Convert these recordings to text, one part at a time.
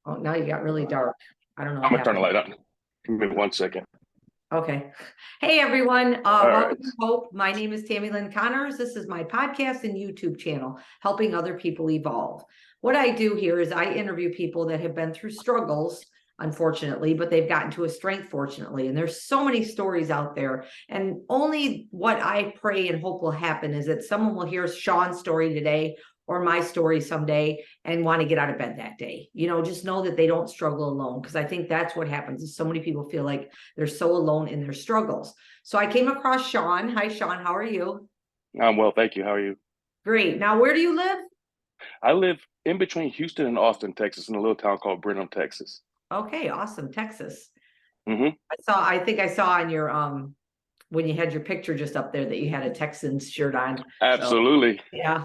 Oh, now you got really dark. I don't know I'm what gonna turn the happened. light on. Give me 1 second. Okay. Hey, everyone. All Welcome right. to Hope. My name is Tammy Lynn Connors. This is my podcast and YouTube channel, helping other people evolve. What I do here is I interview people that have been through struggles, unfortunately, but they've gotten to a strength, fortunately. And there's so many stories out there. And only what I pray and hope will happen is that someone will hear Shawn's story today or my story someday and want to get out of bed that day. Just know that they don't struggle alone, because I think that's what happens is so many people feel like they're so alone in their struggles. So I came across Shawn. Hi, Shawn. How are you? I'm well, thank you. How are you? Great. Now, where do you live? I live in between Houston and Austin, Texas, in a little town called Brenham, Texas. Okay, awesome. Texas. Mm-hmm. I think I saw on your when you had your picture just up there that you had a Texans shirt on. So Absolutely. yeah.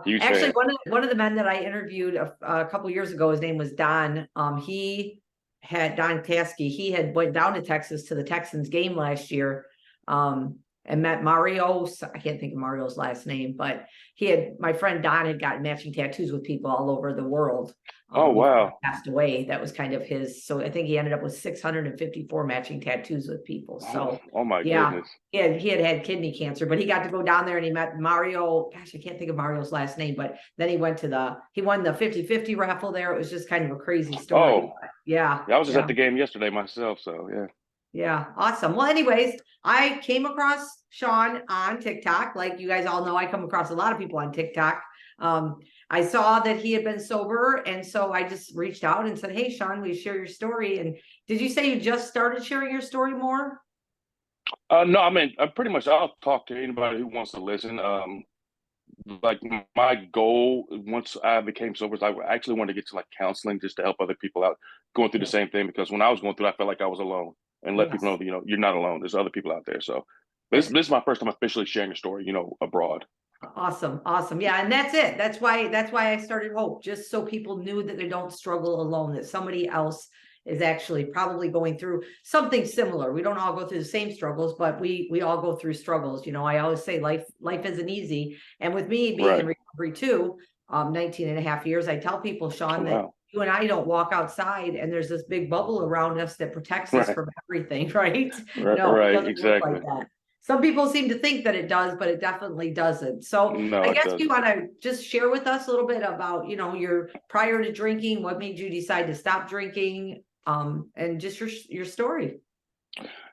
Huge Actually, fan. one of the men that I interviewed a couple years ago, his name was Don. He had Don Taskey. He had went down to Texas to the Texans game last year. And met Mario. I can't think of Mario's last name, but my friend Don had gotten matching tattoos with people all over the world. Oh, Before wow. he passed away. That was kind of his. So I think he ended up with 654 matching tattoos with people. So Oh my yeah, goodness. he had kidney cancer, but he got to go down there and he met Mario. Gosh, I can't think of Mario's last name, but then he won the 50-50 raffle there. It was just kind of a crazy story. Oh, Yeah. yeah, I was just Yeah. at the game yesterday myself, so yeah. Yeah, awesome. Well, anyways, I came across Shawn on TikTok. Like you guys all know, I come across a lot of people on TikTok. I saw that he had been sober, and so I just reached out and said, "Hey, Shawn, will you share your story?" And did you say you just started sharing your story more? No, I mean, I'll talk to anybody who wants to listen. Like my goal once I became sober is I actually wanted to get to like counseling just to help other people out going through the Yeah. same thing, because when I was going through it, I felt like I was alone, and let people know Yes, that, you're not alone. There's other people out there. So this that's this is my first time officially sharing a story, abroad. awesome. Awesome. Yeah, and that's it. That's why I started Hope, just so people knew that they don't struggle alone, that somebody else is actually probably going through something similar. We don't all go through the same struggles, but we all go through struggles. I always say life isn't easy. And with me being in Right. recovery too, 19 and a half years, I tell people, Oh, Shawn, that wow. you and I don't walk outside and there's this big bubble around us that protects us Right. from everything, right? Right. No, it Right. doesn't work Exactly. like that. Some people seem to think that it does, but it definitely doesn't. So No, I it guess you doesn't. want to just share with us a little bit about, your prior to drinking, what made you decide to stop drinking, and just your story.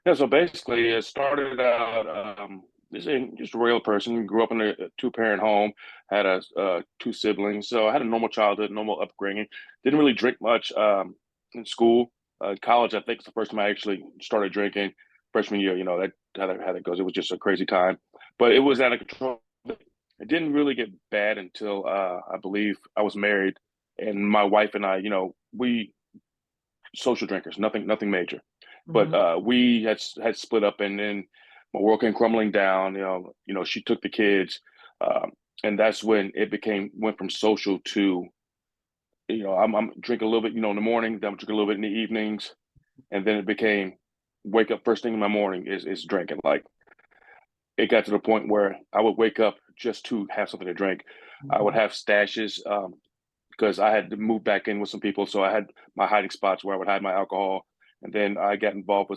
Yeah. So basically, it started out just a real person. Grew up in a two-parent home. Had two siblings, so I had a normal childhood, normal upbringing. Didn't really drink much in school. College, I think, is the first time I actually started drinking. Freshman year, that how that goes. It was just a crazy time, but it was out of control. It didn't really get bad until I believe I was married, and my wife and I, we social drinkers, nothing major. But Mhm. we had split up, and then my world came crumbling down. She took the kids, and that's when it went from social to, I'm drink a little bit, in the morning, then I'm drink a little bit in the evenings, and then it became wake up first thing in the morning is drinking. Like it got to the point where I would wake up just to have something to drink. I would Mhm. have stashes because I had to move back in with some people, so I had my hiding spots where I would hide my alcohol. And then I got involved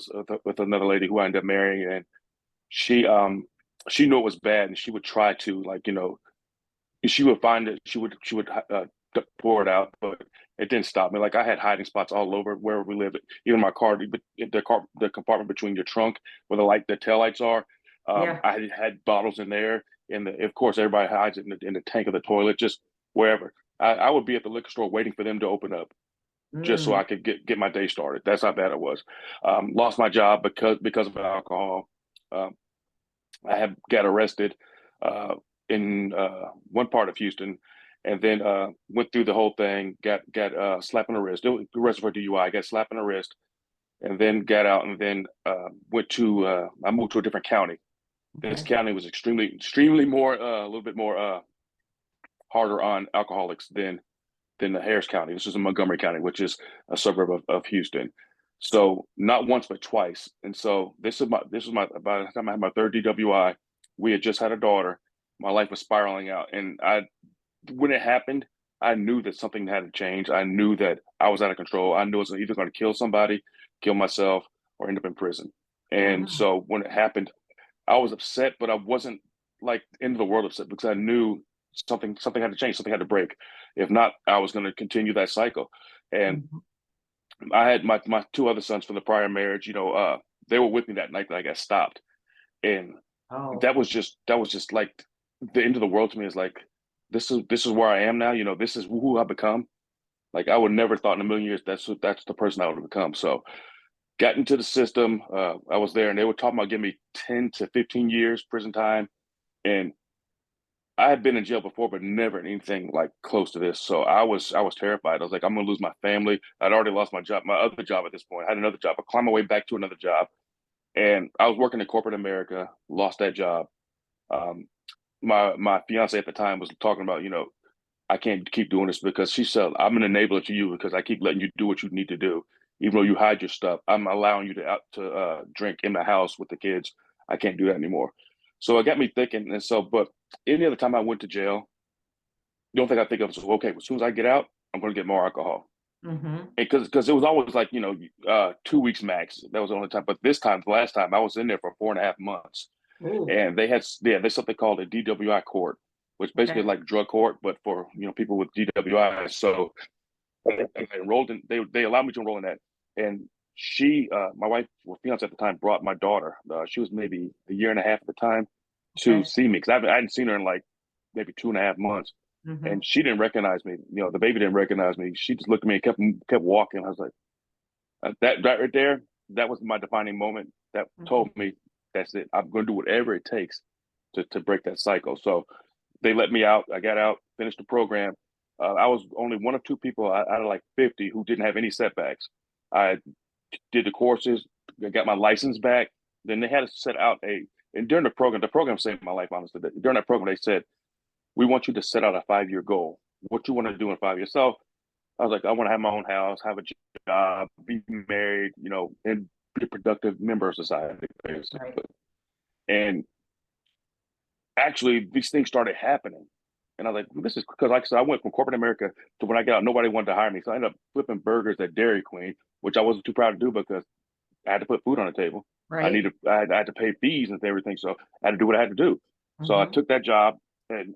with another lady who I ended up marrying, and she she knew it was bad, and she would try to, like, she would find it, she would pour it out, but it didn't stop me. Like I had hiding spots all over where we lived, even my car, the compartment between your trunk where the tail lights are. Yeah. I had bottles in there, and of course everybody hides it in the tank of the toilet, just wherever. I would be at the liquor store waiting for them to open up just so Mm. I could get my day started. That's how bad it was. Lost my job because of alcohol. Um, I had got arrested in one part of Houston, and then went through the whole thing. Got slap on the wrist. Arrested for DUI. Got slap on the wrist, and then got out, and then went to. I moved to a different county. This Okay. county was extremely more, a little bit more harder on alcoholics than the Harris County. This is in Montgomery County, which is a suburb of Houston. So not once but twice. And so this was my by the time I had my third DWI, we had just had a daughter. My life was spiraling out, and when it happened, I knew that something had to change. I knew that I was out of control. I knew I was either going to kill somebody, kill myself, or end up in prison. And Mhm. so when it happened, I was upset, but I wasn't like end of the world upset because I knew something had to change, something had to break. If not, I was going to continue that cycle. And Mhm. I had my two other sons from the prior marriage. They were with me that night that I got stopped, and Oh. that was just like the end of the world to me. Is like this is where I am now. This is who I become. Like I would never thought in a million years that's the person I would have become. So got into the system. I was there, and they were talking about giving me 10 to 15 years prison time, and I had been in jail before, but never anything like close to this. So I was terrified. I was like, I'm gonna lose my family. I'd already lost my job, my other job at this point. I had another job. I climbed my way back to another job, and I was working in corporate America. Lost that job. Um, my fiance at the time was talking about, I can't keep doing this because she said I'm an enabler to you because I keep letting you do what you need to do, even though you hide your stuff. I'm allowing you to drink in the house with the kids. I can't do that anymore. So it got me thinking. And so, but any other time I went to jail, the only thing I think of is okay. As soon as I get out, I'm going to get more alcohol. Mhm. And because it was always like 2 weeks max. That was the only time. But this time, the last time, I was in there for 4.5 months, Ooh. and there's something called a DWI court, which basically Okay. is like drug court, but for people with DWI. So I enrolled in. They allowed me to enroll in that, and my wife, or fiance at the time, brought my daughter. She was maybe a year and a half at the time to Okay. see me because I hadn't seen her in like maybe 2.5 months, and Mhm. she didn't recognize me. The baby didn't recognize me. She just looked at me and kept walking. I was like, that right there, that was my defining moment. That Mhm. told me that's it. I'm going to do whatever it takes to break that cycle. So they let me out. I got out, finished the program. I was only one of two people out of like 50 who didn't have any setbacks. I did the courses, I got my license back. Then they had to set out and during the program saved my life, honestly. During that program, they said, we want you to set out a 5-year goal. What you want to do in 5 years. So I was like, I want to have my own house, have a job, be married, and be a productive member of society, Right. basically. And actually, these things started happening. And I was like, this is because, like I said, I went from corporate America to when I got out, nobody wanted to hire me. So I ended up flipping burgers at Dairy Queen, which I wasn't too proud to do because I had to put food on the table. Right. I had to pay fees and everything. So I had to do what I had to do. So I Mhm. took that job, and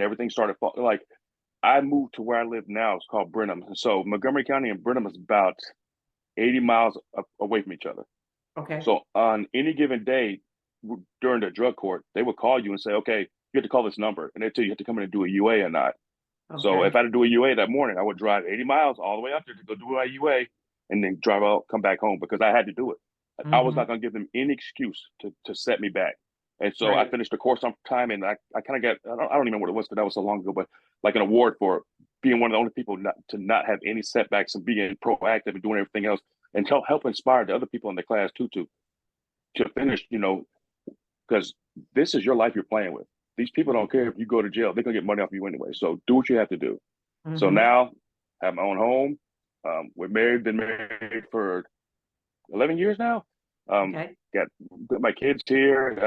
everything started like I moved to where I live now. It's called Brenham. And so Montgomery County and Brenham is about 80 miles away from each other. Okay. So on any given day during the drug court, they would call you and say, okay, you have to call this number. And they tell you have to come in and do a UA or not. So if Okay. I had to do a UA that morning, I would drive 80 miles all the way up there to go do a UA and then drive out, come back home because I had to do it. I was Mhm. not going to give them any excuse to set me back. And so I Right. finished the course on time, and I kind of got, I don't even know what it was because that was so long ago, but like an award for being one of the only people not have any setbacks and being proactive and doing everything else and help inspire the other people in the class too to finish, because this is your life you're playing with. These people don't care if you go to jail; they're gonna get money off you anyway. So do what you have to do. So Mhm. now I have my own home. We're married, been married for 11 years now. Um, Okay. got my kids here.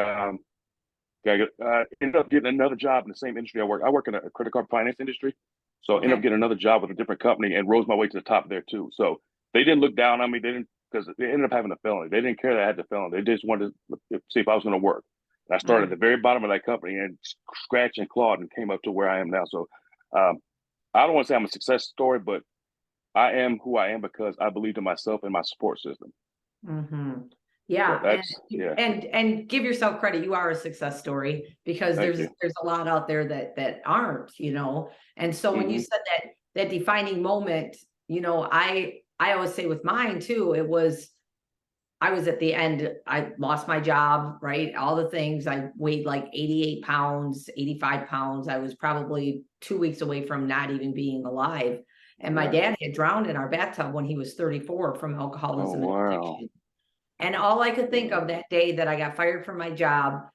Ended up getting another job in the same industry I work. I work in a credit card finance industry, so I ended up Okay. getting another job with a different company and rose my way to the top there too. So they didn't look down on me. They didn't because they ended up having a felony. They didn't care that I had the felony. They just wanted to see if I was going to work. And I started at Right. the very bottom of that company and scratched and clawed and came up to where I am now. So um, I don't want to say I'm a success story, but I am who I am because I believed in myself and my support system. Mhm. So Yeah, that's yeah. and give yourself credit. You are a success story because Thank you. there's a lot out there that aren't, And so when you Hmm. said that defining moment, I always say with mine too, I was at the end, I lost my job, right? All the things. I weighed like 88 pounds, 85 pounds. I was probably 2 weeks away from not even being alive. And my Yeah. dad had drowned in our bathtub when he was 34 from Oh alcoholism and wow. addiction. And all I could think of Wow. that day that I got fired from my job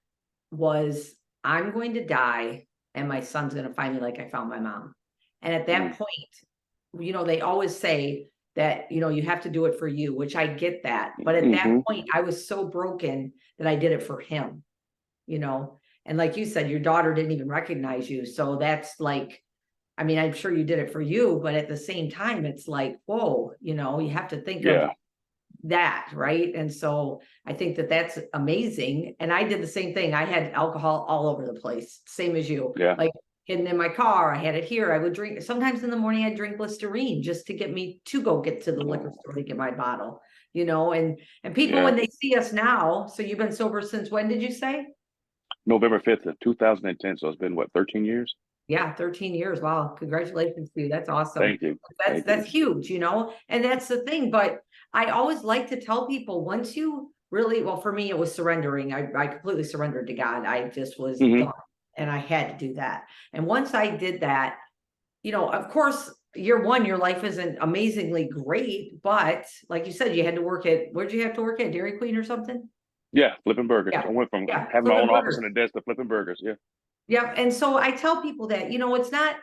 was, I'm going to die and my son's going to find me like I found my mom. And at that Mm. point, they always say that, you have to do it for you, which I get that. But at that Hmm. point, I was so broken that I did it for him, you know. And like you said, your daughter didn't even recognize you. So that's like, I mean, I'm sure you did it for you, but at the same time, it's like, whoa, you know, you have to think of Yeah. that, right? And so I think that that's amazing. And I did the same thing. I had alcohol all over the place, same as you. Yeah. Like hidden in my car, I had it here. I would drink sometimes in the morning. I'd drink Listerine just to get me to go get to the liquor Oh, store to get my bottle, you know. And people yeah. when they see us now, so you've been sober since when did you say? November 5th of 2010. So it's been what, 13 years? Yeah, 13 years. Wow. Congratulations to you. That's awesome. Thank you. That's Thank you. that's huge, you know, and that's the thing. But I always like to tell people once you really, well, for me, it was surrendering. I completely surrendered to God. I just was Hmm. done and I had to do that. And once I did that, you know, of course, year one, your life isn't amazingly great, but like you said, you had to work at, where'd you have to work at? Dairy Queen or something? Yeah, flipping burgers. Yeah. I went from Yeah. having my Flipping own office burgers. and a desk to flipping burgers. Yeah. Yeah, and so I tell people that, you know, it's not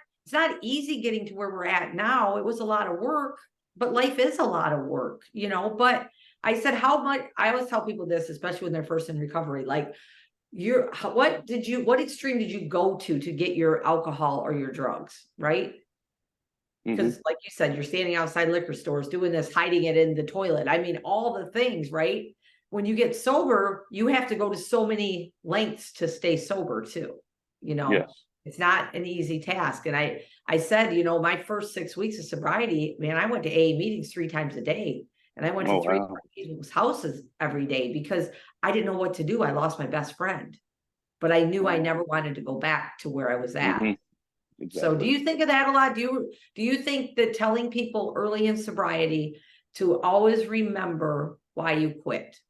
easy getting to where we're at now. It was a lot of work, but life is a lot of work, you know. But I said, how much I always tell people this, especially when they're first in recovery, like what extreme did you go to get your alcohol or your drugs, right? Hmm. Because like you said, you're standing outside liquor stores doing this, hiding it in the toilet. I mean, all the things, right? When you get sober, you have to go to so many lengths to stay sober too. You know, Yes. it's not an easy task. And I said, you know, my first 6 weeks of sobriety, man, I went to AA meetings 3 times a day. And I went to Oh, three wow. people's houses every day because I didn't know what to do. I lost my best friend, but I knew I never Oh. wanted to go back to where I was at. Hmm. So do Exactly. you think of that a lot? Do you think that telling people early in sobriety to always remember why you quit?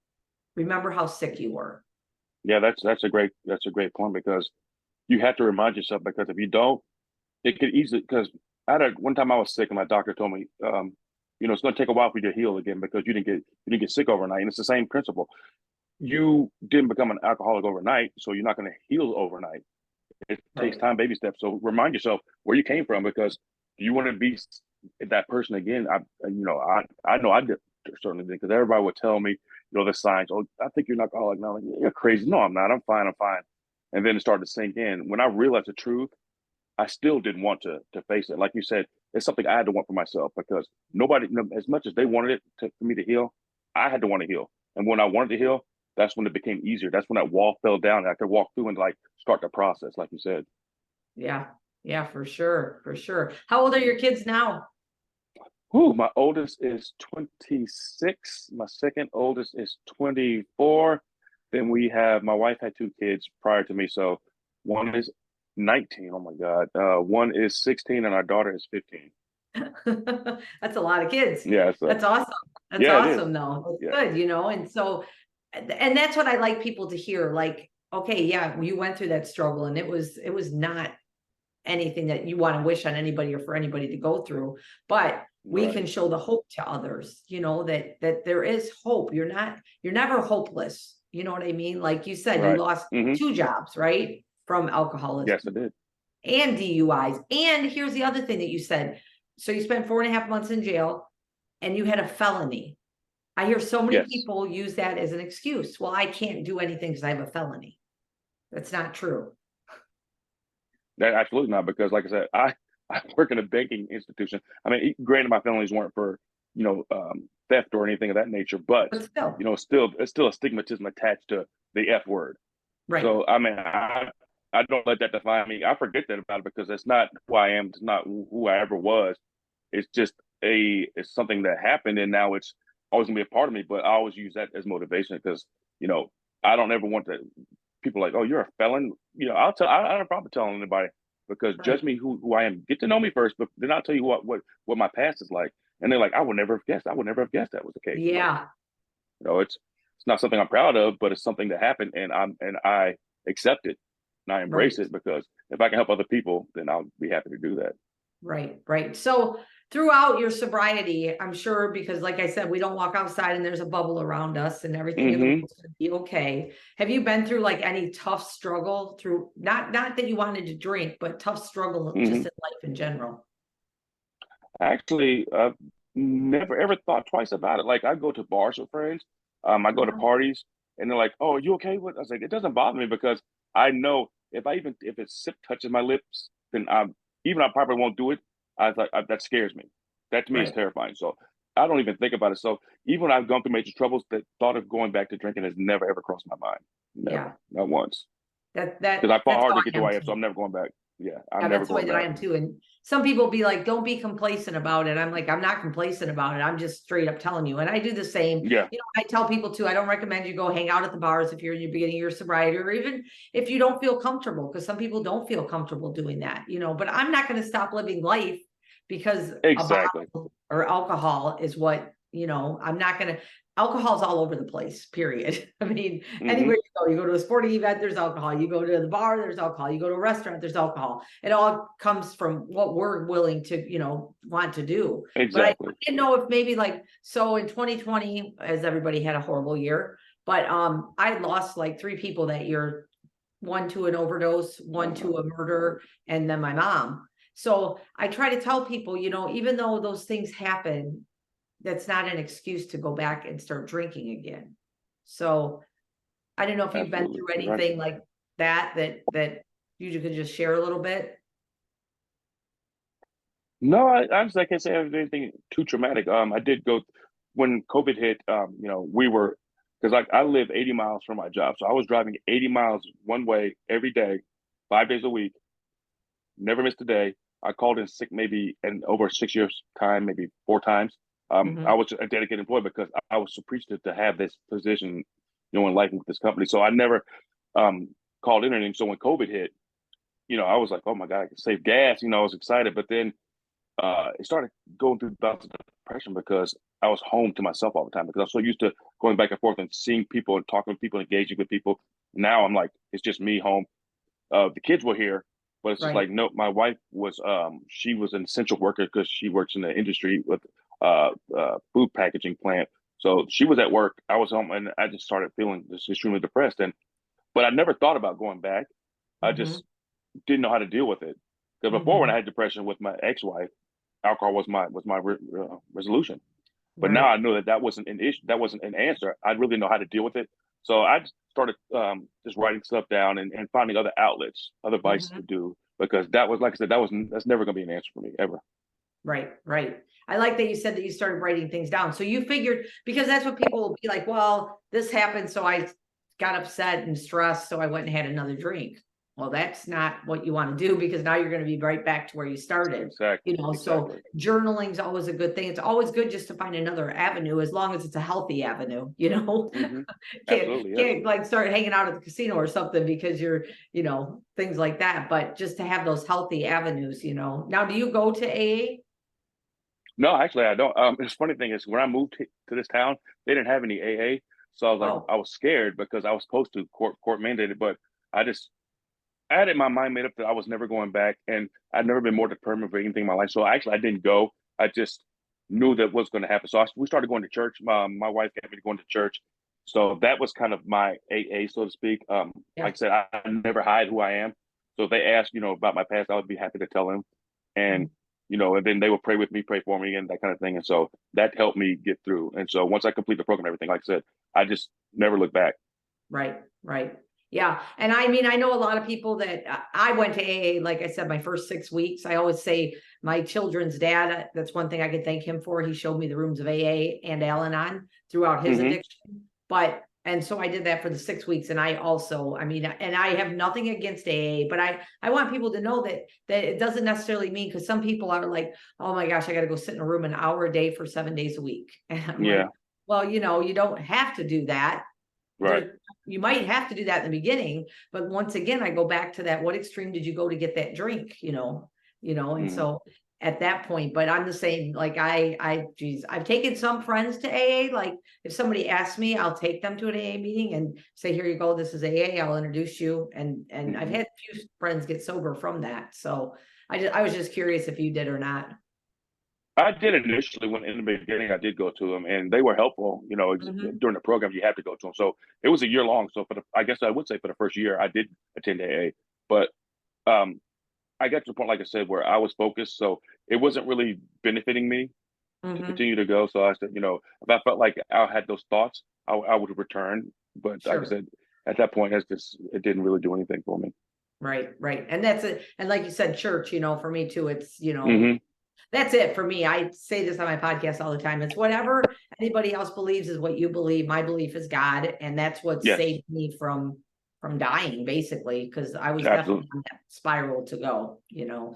Remember how sick you were. Yeah, that's a great point because you have to remind yourself because if you don't, it could easily because I had one time I was sick and my doctor told me, it's going to take a while for you to heal again because you didn't get sick overnight. And it's the same principle. You didn't become an alcoholic overnight, so you're not going to heal overnight. It takes Right. time, baby steps. So remind yourself where you came from because you want to be that person again. I know I did certainly did because everybody would tell me, the signs. Oh, I think you're an alcoholic now. Like, you're crazy. No, I'm not. I'm fine. I'm fine. And then it started to sink in. When I realized the truth, I still didn't want to face it. Like you said, it's something I had to want for myself because nobody, as much as they wanted it for me to heal, I had to want to heal. And when I wanted to heal, that's when it became easier. That's when that wall fell down and I could walk through and like start the process, like you said. Yeah. Yeah, for sure. For sure. How old are your kids now? Whew, my oldest is 26. My second oldest is 24. Then we have my wife had two kids prior to me. So one is 19. Oh my God. One is 16 and our daughter is 15. That's a lot of kids. Yeah. So That's awesome. That's yeah, it is. awesome though. Yeah. It's good, you know. And so and that's what I like people to hear. Like, okay, yeah, you went through that struggle and it was not anything that you want to wish on anybody or for anybody to go through, but we Right. can show the hope to others, you know, that there is hope. You're never hopeless. You know what I mean? Like you said, you Right. lost Hmm. 2 jobs, right? From Yes, I alcoholism did. and DUIs. And here's the other thing that you said. So you spent 4.5 months in jail and you had a felony. I hear so many Yes. people use that as an excuse. Well, I can't do anything because I have a felony. That's not true. That absolutely not because like I said, I work in a banking institution. I mean, granted my felonies weren't for, theft or anything of that nature, but But still, still it's still a stigmatism attached to the F word. right, So I mean, I don't let that define me. I forget that about it because it's not who I am. It's not who I ever was. It's just it's something that happened, and now it's always gonna be a part of me. But I always use that as motivation because you know I don't ever want to. People like, oh, you're a felon. I don't have a problem telling anybody because right. judge me who I am. Get to know me first, but then I'll tell you what my past is like. And they're like, I would never have guessed. I would never have guessed that was the case. I'm like, Yeah, it's not something I'm proud of, but it's something that happened, and I accept it and I right. embrace it because if I can help other people, then I'll be happy to do that. Right, right. So throughout your sobriety, I'm sure because like I said, we don't walk outside and there's a bubble around us and everything is Hmm. supposed to be okay. Have you been through like any tough struggle through not that you wanted to drink, but tough struggle just Hmm. in life in general? Actually, I've never ever thought twice about it. Like I go to bars with friends, I go to Uh-huh. parties, and they're like, "Oh, are you okay with?" I was like, "It doesn't bother me because I know if a sip touches my lips, then I probably won't do it. That scares me. That to me is Right. terrifying. So I don't even think about it. So even when I've gone through major troubles, the thought of going back to drinking has never ever crossed my mind. Yeah. Never, not once. That Because I fought that's hard how to get I to where am I am, so too. I'm never going back. Yeah, I'm Yeah, never that's the way going that I back. am too. And some people be like, don't be complacent about it. I'm like, I'm not complacent about it. I'm just straight up telling you. And I do the same. Yeah, I tell people too, I don't recommend you go hang out at the bars if you're in your beginning of your sobriety, or even if you don't feel comfortable, because some people don't feel comfortable doing that, but I'm not going to stop living life because a exactly. bottle or alcohol is what, I'm not going to. Alcohol's all over the place, period. I mean, Hmm. anywhere you go to a sporting event, there's alcohol. You go to the bar, there's alcohol. You go to a restaurant, there's alcohol. It all comes from what we're willing to, want to do. But I Exactly. didn't know if maybe like, so in 2020, as everybody had a horrible year, but I lost like 3 people that year, one to an overdose, Oh one to no. a murder, and then my mom. So I try to tell people, even though those things happen, that's not an excuse to go back and start drinking again. So I don't know if you've been Absolutely. through You're right. anything like that you could just share a little bit. No, I honestly I can't say I have anything too traumatic. I did go when COVID hit. We were because I live 80 miles from my job, so I was driving 80 miles one way every day, 5 days a week, never missed a day. I called in sick maybe in over 6 years time, maybe 4 times. I Hmm. was a dedicated employee because I was so appreciative to have this position, in life with this company. So I never um, called in anything. So when COVID hit, I was like, oh my God, I can save gas. I was excited, but then it started going through bouts of depression because I was home to myself all the time because I was so used to going back and forth and seeing people and talking to people, engaging with people. Now I'm like, it's just me home. The kids were here, but it's just Right. like, no, my wife was, she was an essential worker because she works in the industry with food packaging plant. So she was at work. I was home, and I just started feeling just extremely depressed. But I never thought about going back. I Hmm. just didn't know how to deal with it. Because before, when I Hmm. had depression with my ex-wife, alcohol was my resolution. But now I Right. know that wasn't an issue. That wasn't an answer. I really know how to deal with it. So I just started just writing stuff down and finding other outlets, other vices to Hmm. do because that was like I said, that's never going to be an answer for me ever. Right. Right. I like that you said that you started writing things down. So you figured, because that's what people will be like, well, this happened, so I got upset and stressed, so I went and had another drink. Well, that's not what you want to do, because now you're going to be right back to where you started. Exactly, So exactly. journaling's always a good thing. It's always good just to find another avenue, as long as it's a healthy avenue, Hmm. can't Absolutely, yes. can't like start hanging out at the casino or something because you're, things like that. But just to have those healthy avenues. Now, do you go to AA? No, actually, I don't. The funny thing is, when I moved to this town, they didn't have any AA, so I was like, Oh, I was scared because I was supposed to court mandated, but I just I had it in my mind made up that I was never going back, and I'd never been more determined for anything in my life. So actually, I didn't go. I just knew that was going to happen. So we started going to church. My wife got me to going to church, so that was kind of my AA, so to speak. Like yeah. I said, I never hide who I am. So if they ask, about my past, I would be happy to tell them, and and then they would pray with me, pray for me, and that kind of thing. And so that helped me get through. And so once I complete the program, everything, like I said, I just never look back. Right, right. Yeah. And I mean, I know a lot of people that I went to AA, like I said, my first 6 weeks. I always say my children's dad, that's one thing I can thank him for. He showed me the rooms of AA and Al Anon throughout his Hmm. addiction. And so I did that for the 6 weeks. And I also, I mean, and I have nothing against AA, but I want people to know that it doesn't necessarily mean, because some people are like, oh my gosh, I got to go sit in a room an hour a day for 7 days a week. And I'm like, Yeah. well, you don't have to do that. Right. You might have to do that in the beginning, but once again, I go back to that, what extreme did you go to get that drink, and Hmm. so at that point. But I'm the same, like geez, I've taken some friends to AA. Like if somebody asks me, I'll take them to an AA meeting and say, here you go, this is AA, I'll introduce you. And I've Hmm. had a few friends get sober from that. So I was just curious if you did or not. I did initially when in the beginning I did go to them and they were helpful. Hmm. During the program you had to go to them, so it was a year long. So I guess I would say for the first year I did attend AA, but um, I got to the point, like I said, where I was focused, so it wasn't really benefiting me to Hmm. continue to go. So I said, if I felt like I had those thoughts, I would return. But like I Sure. said, at that point, it didn't really do anything for me. Right, right. And that's it. And like you said, church, for me too, it's, Hmm. that's it for me. I say this on my podcast all the time. It's whatever anybody else believes is what you believe. My belief is God, and that's what Yes, saved me from dying, basically, because I was definitely absolutely. on that spiral to go,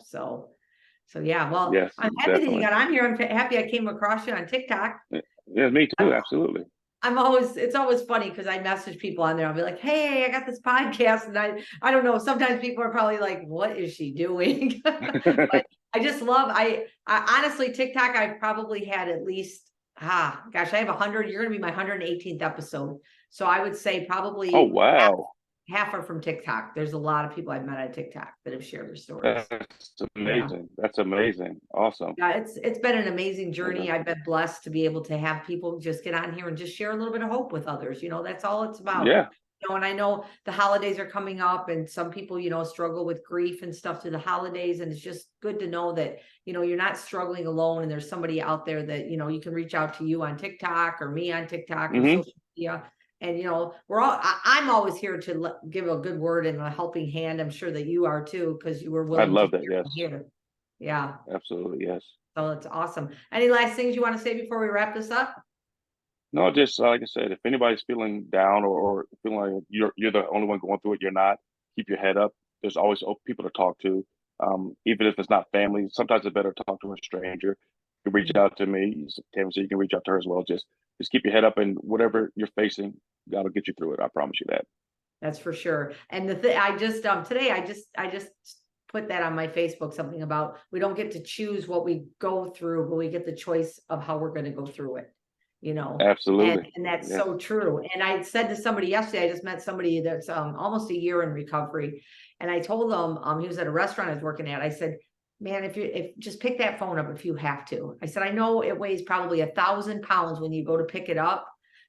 so yeah. Well, Yes, I'm happy that you definitely. got on here. I'm happy I came across you on TikTok. Yeah, me too. Absolutely. It's always funny because I message people on there. I'll be like, hey, I got this podcast. And I don't know. Sometimes people are probably like, what is she doing? But I just love, I honestly, TikTok, I've probably had at least, gosh, I have 100, you're going to be my 118th episode. So I would say Oh, probably wow. half are from TikTok. There's a lot of people I've met on TikTok that have shared their stories. That's Yeah. amazing. That's amazing. Awesome. Yeah, it's been an amazing Okay. journey. I've been blessed to be able to have people just get on here and just share a little bit of hope with others. That's all it's about. Yeah, And I know the holidays are coming up and some people, struggle with grief and stuff through the holidays. And it's just good to know that, you're not struggling alone and there's somebody out there that, you can reach out to you on TikTok or me on TikTok or hmm social media. And, I'm always here to give a good word and a helping hand. I'm sure that you are too, because you were I willing to love that. Yes, share here. Yeah. absolutely. Yes. So it's awesome. Any last things you want to say before we wrap this up? No, just like I said, if anybody's feeling down or feeling like you're the only one going through it, you're not. Keep your head up. There's always people to talk to, even if it's not family. Sometimes it's better to talk to a stranger. You can reach Mhm. out to me, Tammy, so you can reach out to her as well. Just keep your head up, and whatever you're facing, God will get you through it. I promise you that. That's for sure. And the thing I just today I just put that on my Facebook, something about we don't get to choose what we go through, but we get the choice of how we're going to go through it, you know. And Absolutely. and that's Yes. so true. And I said to somebody yesterday, I just met somebody that's almost a year in recovery. And I told them, he was at a restaurant I was working at. I said, man, if just pick that phone up if you have to. I said, I know it weighs probably 1,000 pounds when you go to pick it up,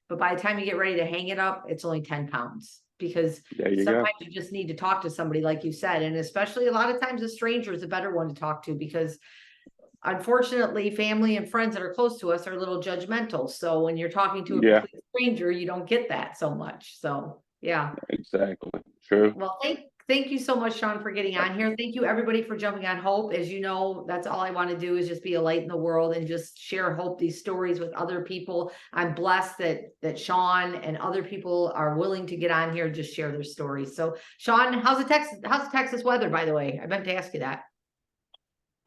but by the time you get ready to hang it up, it's only 10 pounds because There you go. sometimes you just need to talk to somebody, like you said. And especially a lot of times a stranger is a better one to talk to because unfortunately family and friends that are close to us are a little judgmental. So when you're talking to a Yeah. complete stranger, you don't get that so much. So yeah. Exactly. True. Well, thank you so much, Shawn, for getting on here. Thank you everybody for jumping on Hope. As you know, that's all I want to do is just be a light in the world and just share hope, these stories with other people. I'm blessed that Shawn and other people are willing to get on here and just share their stories. So Shawn, how's the Texas weather, by the way? I meant to ask you that.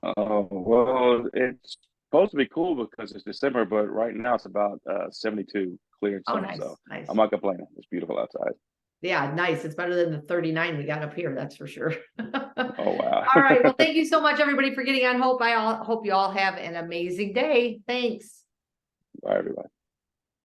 Well, it's supposed to be cool because it's December, but right now it's about 72, clear and Oh, sunny. nice, So I'm nice. not complaining. It's beautiful outside. Yeah, nice. It's better than the 39 we got up here, that's for sure. Oh, wow. All right. Well, thank you so much, everybody, for getting on Hope. Hope you all have an amazing day. Thanks. Bye, everybody.